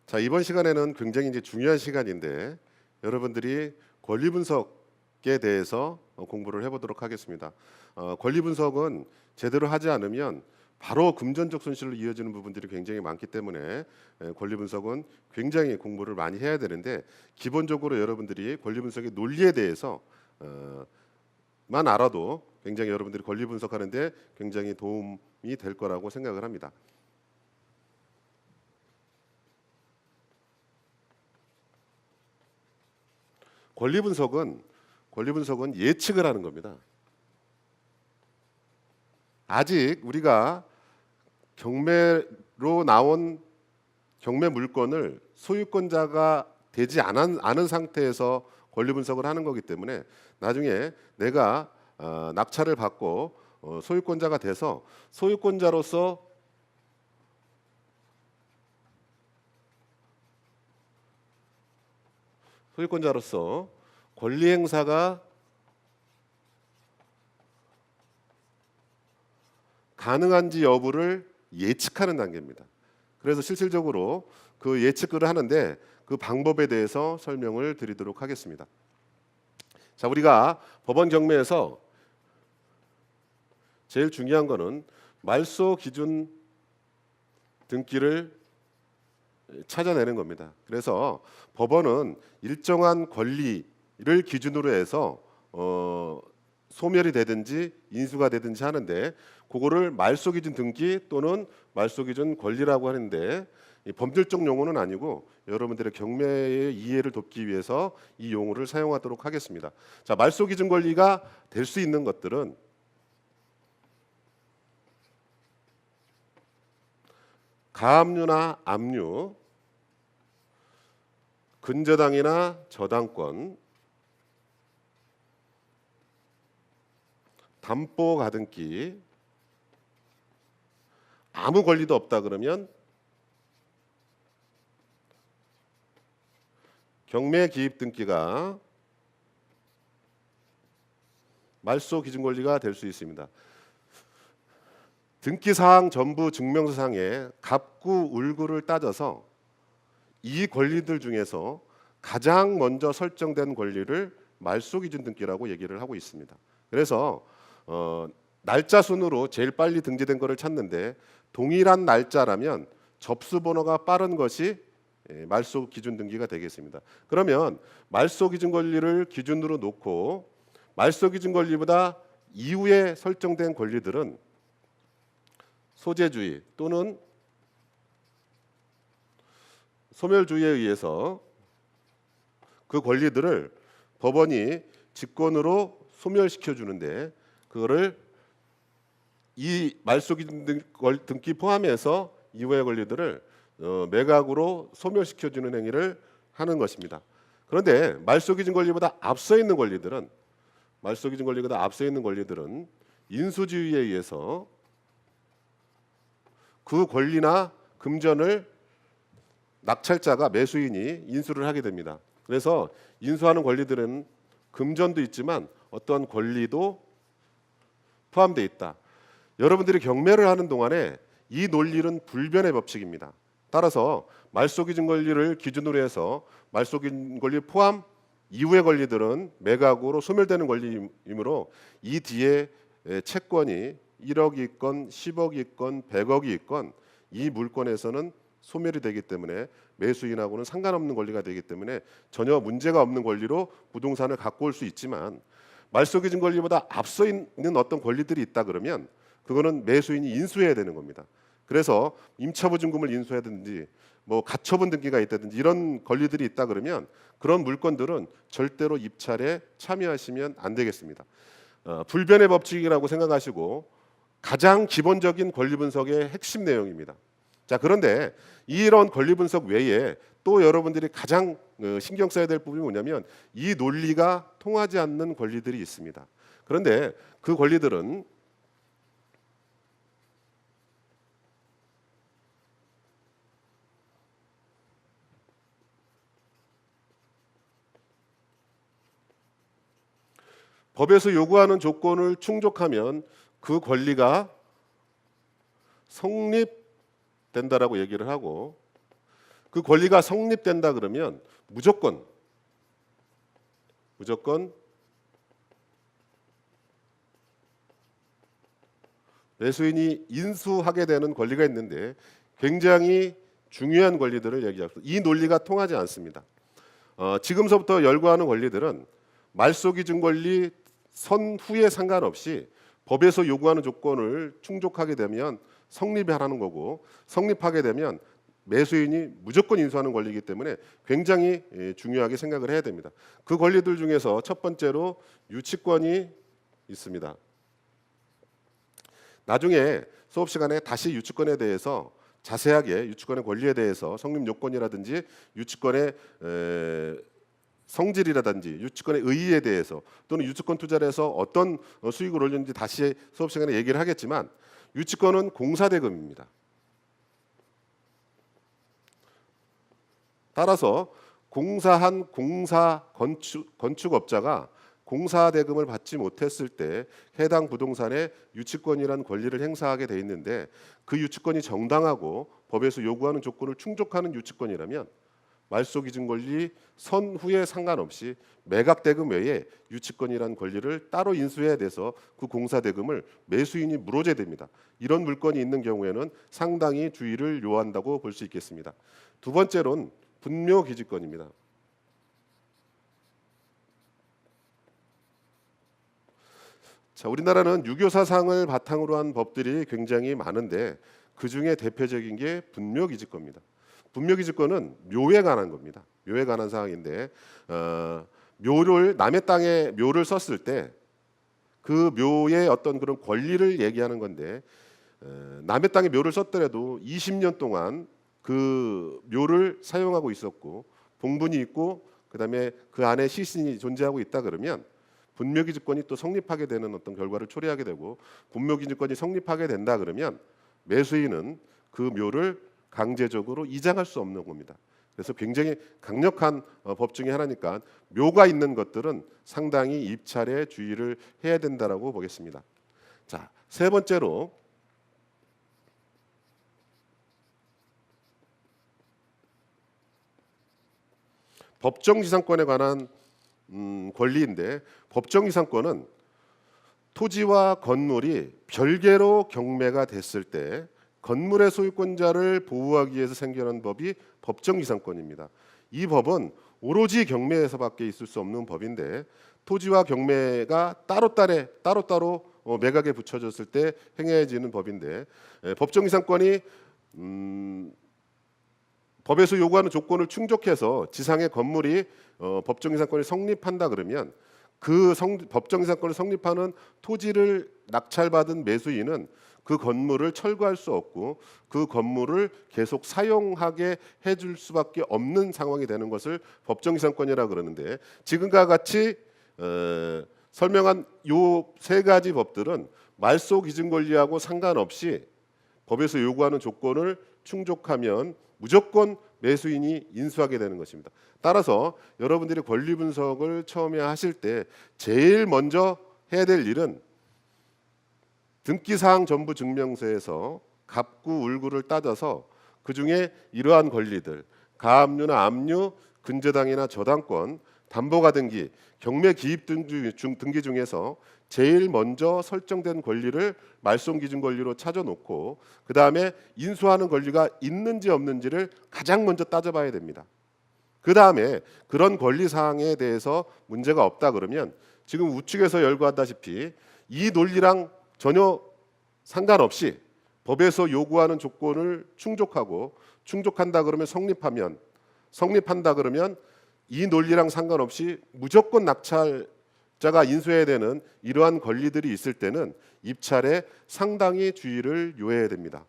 자, 이번 시간에는 굉장히 이제 중요한 시간인데 여러분들이 권리 분석에 대해서 공부를 해보도록 하겠습니다. 권리 분석은 제대로 하지 않으면 바로 금전적 손실로 이어지는 부분들이 굉장히 많기 때문에 권리 분석은 굉장히 공부를 많이 해야 되는데, 기본적으로 여러분들이 권리 분석의 논리에 대해서 만 알아도 굉장히 여러분들이 권리 분석하는데 굉장히 도움이 될 거라고 생각을 합니다. 권리 분석은 예측을 하는 겁니다. 아직 우리가 경매로 나온 경매 물건을 소유권자가 되지 않은 상태에서 권리 분석을 하는 거기 때문에, 나중에 내가 낙찰을 받고 소유권자가 돼서 소유권자로서 권리 행사가 가능한지 여부를 예측하는 단계입니다. 그래서 실질적으로 그 예측을 하는데 그 방법에 대해서 설명을 드리도록 하겠습니다. 자, 우리가 법원 경매에서 제일 중요한 거는 말소 기준 등기를 찾아내는 겁니다. 그래서 법원은 일정한 권리를 기준으로 해서 소멸이 되든지 인수가 되든지 하는데, 그거를 말소기준 등기 또는 말소기준 권리라고 하는데, 법률적 용어는 아니고 여러분들의 경매의 이해를 돕기 위해서 이 용어를 사용하도록 하겠습니다. 자, 말소기준 권리가 될 수 있는 것들은 가압류나 압류, 근저당이나 저당권, 담보 가등기, 아무 권리도 없다 그러면 경매 기입 등기가 말소 기준 권리가 될 수 있습니다. 등기 사항 전부 증명서상에 갑구 울구를 따져서 이 권리들 중에서 가장 먼저 설정된 권리를 말소 기준 등기라고 얘기를 하고 있습니다. 그래서 날짜 순으로 제일 빨리 등재된 거를 찾는데, 동일한 날짜라면 접수 번호가 빠른 것이 말소 기준 등기가 되겠습니다. 그러면 말소 기준 권리를 기준으로 놓고 말소 기준 권리보다 이후에 설정된 권리들은 소재주의 또는 소멸주의에 의해서 그 권리들을 법원이 직권으로 소멸시켜 주는데, 그거를 이 말소기준 등기 포함해서 이후의 권리들을 매각으로 소멸시켜 주는 행위를 하는 것입니다. 그런데 말소기준 권리보다 앞서 있는 권리들은 인수지위에 의해서 그 권리나 금전을 낙찰자가, 매수인이 인수를 하게 됩니다. 그래서 인수하는 권리들은 금전도 있지만 어떤 권리도 포함되어 있다. 여러분들이 경매를 하는 동안에 이 논리는 불변의 법칙입니다. 따라서 말소기준 권리를 기준으로 해서 말소기준 권리 포함 이후의 권리들은 매각으로 소멸되는 권리이므로, 이 뒤에 채권이 1억이 있건 10억이 있건 100억이 있건 이 물건에서는 소멸이 되기 때문에 매수인하고는 상관없는 권리가 되기 때문에 전혀 문제가 없는 권리로 부동산을 갖고 올 수 있지만, 말소기준 권리보다 앞서 있는 어떤 권리들이 있다 그러면 그거는 매수인이 인수해야 되는 겁니다. 그래서 임차보증금을 인수하든지 가처분 등기가 있다든지 이런 권리들이 있다 그러면 그런 물건들은 절대로 입찰에 참여하시면 안 되겠습니다. 불변의 법칙이라고 생각하시고 가장 기본적인 권리 분석의 핵심 내용입니다. 자, 그런데 이런 권리 분석 외에 또 여러분들이 가장 신경 써야 될 부분이 뭐냐면, 이 논리가 통하지 않는 권리들이 있습니다. 그런데 그 권리들은 법에서 요구하는 조건을 충족하면 그 권리가 성립된다라고 얘기를 하고, 그 권리가 성립된다 그러면 무조건 매수인이 인수하게 되는 권리가 있는데 굉장히 중요한 권리들을 얘기하고 이 논리가 통하지 않습니다. 지금서부터 열거하는 권리들은 말소기준 권리 선후에 상관없이 법에서 요구하는 조건을 충족하게 되면 성립하라는 거고, 성립하게 되면 매수인이 무조건 인수하는 권리이기 때문에 굉장히 중요하게 생각을 해야 됩니다. 그 권리들 중에서 첫 번째로 유치권이 있습니다. 나중에 수업 시간에 다시 유치권에 대해서 자세하게 유치권의 권리에 대해서 성립 요건이라든지 유치권의 성질이라든지 유치권의 의의에 대해서 또는 유치권 투자를 해서 어떤 수익을 올리는지 다시 수업 시간에 얘기를 하겠지만, 유치권은 공사대금입니다. 따라서 공사한 건축업자가 공사대금을 받지 못했을 때 해당 부동산에 유치권이라는 권리를 행사하게 돼 있는데, 그 유치권이 정당하고 법에서 요구하는 조건을 충족하는 유치권이라면 말소기준 권리 선후에 상관없이 매각대금 외에 유치권이라는 권리를 따로 인수해야 돼서 그 공사대금을 매수인이 물어줘야 됩니다. 이런 물건이 있는 경우에는 상당히 주의를 요한다고 볼 수 있겠습니다. 두 번째로는 분묘기지권입니다. 자, 우리나라는 유교 사상을 바탕으로 한 법들이 굉장히 많은데 그 중에 대표적인 게 분묘기지권입니다. 분묘기지권은 묘에 관한 겁니다. 묘에 관한 사항인데 묘를 남의 땅에 묘를 썼을 때 그 묘의 어떤 그런 권리를 얘기하는 건데, 남의 땅에 묘를 썼더라도 20년 동안 그 묘를 사용하고 있었고 봉분이 있고 그다음에 그 안에 시신이 존재하고 있다 그러면 분묘기지권이 또 성립하게 되는 어떤 결과를 초래하게 되고, 분묘기지권이 성립하게 된다 그러면 매수인은 그 묘를 강제적으로 이장할 수 없는 겁니다. 그래서 굉장히 강력한 법 중에 하나니까 묘가 있는 것들은 상당히 입찰에 주의를 해야 된다라고 보겠습니다. 자, 세 번째로 법정지상권에 관한 권리인데, 법정지상권은 토지와 건물이 별개로 경매가 됐을 때 건물의 소유권자를 보호하기 위해서 생겨난 법이 법정지상권입니다. 이 법은 오로지 경매에서밖에 있을 수 없는 법인데, 토지와 경매가 따로따로 매각에 붙여졌을 때 행해지는 법인데, 법정지상권이 법에서 요구하는 조건을 충족해서 지상의 건물이 법정지상권이 성립한다 그러면 그 법정지상권을 성립하는 토지를 낙찰받은 매수인은 그 건물을 철거할 수 없고 그 건물을 계속 사용하게 해줄 수밖에 없는 상황이 되는 것을 법정지상권이라고 그러는데, 지금과 같이 설명한 요 세 가지 법들은 말소기준권리하고 상관없이 법에서 요구하는 조건을 충족하면 무조건 매수인이 인수하게 되는 것입니다. 따라서 여러분들이 권리 분석을 처음에 하실 때 제일 먼저 해야 될 일은 등기사항 전부 증명서에서 갑구, 울구를 따져서 그 중에 이러한 권리들, 가압류나 압류, 근저당이나 저당권, 담보가 등기, 경매 기입 등기 중에서 제일 먼저 설정된 권리를 말소기준 권리로 찾아놓고 그 다음에 인수하는 권리가 있는지 없는지를 가장 먼저 따져봐야 됩니다. 그 다음에 그런 권리 사항에 대해서 문제가 없다 그러면 지금 우측에서 열거하다시피 이 논리랑 전혀 상관없이 법에서 요구하는 조건을 충족한다 그러면 성립한다 그러면 이 논리랑 상관없이 무조건 낙찰자가 인수해야 되는 이러한 권리들이 있을 때는 입찰에 상당히 주의를 요해야 됩니다.